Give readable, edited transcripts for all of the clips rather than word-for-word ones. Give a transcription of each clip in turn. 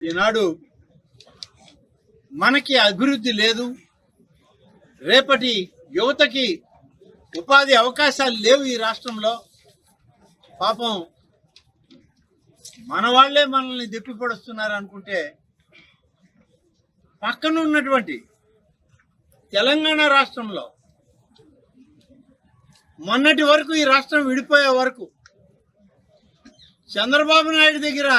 ఈనాడు మనకి అభివృద్ధి లేదు, రేపటి యువతకి ఉపాధి అవకాశాలు లేవు ఈ రాష్ట్రంలో. పాపం మన వాళ్లే మనల్ని దెప్పిపడుస్తున్నారు అనుకుంటే, పక్కన ఉన్నటువంటి తెలంగాణ రాష్ట్రంలో మొన్నటి వరకు, ఈ రాష్ట్రం విడిపోయే వరకు చంద్రబాబు నాయుడు దగ్గర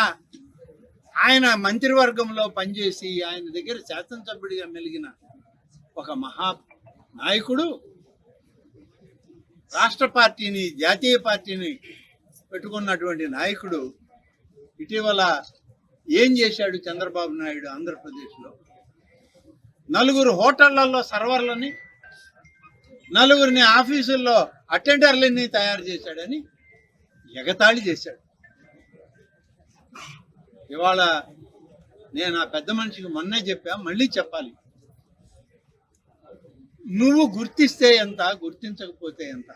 ఆయన మంత్రివర్గంలో పనిచేసి ఆయన దగ్గర శాసనసభ్యుడిగా మెలిగిన ఒక మహా నాయకుడు రాష్ట్ర పార్టీని, జాతీయ పార్టీని పెట్టుకున్నటువంటి నాయకుడు ఇటీవల ఏం చేశాడు చంద్రబాబు నాయుడు? ఆంధ్రప్రదేశ్లో 4 హోటళ్లలో సర్వర్లని, 4 ఆఫీసుల్లో అటెండర్లని తయారు చేశాడని ఎగతాళి చేశాడు. ఇవాళ నేను ఆ పెద్ద మనిషికి మొన్నే చెప్పా, మళ్ళీ చెప్పాలి. నువ్వు గుర్తిస్తే ఎంత, గుర్తించకపోతే ఎంత?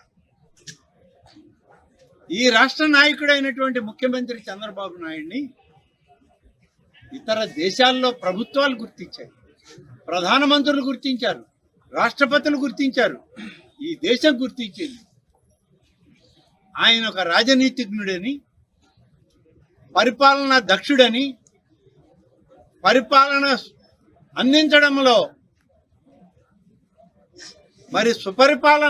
ఈ రాష్ట్ర నాయకుడైనటువంటి ముఖ్యమంత్రి చంద్రబాబు నాయుడిని ఇతర దేశాల్లో ప్రభుత్వాలు గుర్తించాయి, ప్రధానమంత్రులు గుర్తించారు, రాష్ట్రపతులు గుర్తించారు, ఈ దేశం గుర్తించింది. ఆయన ఒక రాజనీతిజ్ఞుడని, పరిపాలనా దక్షుడని, పరిపాలన అందించడంలో మరి సుపరిపాలన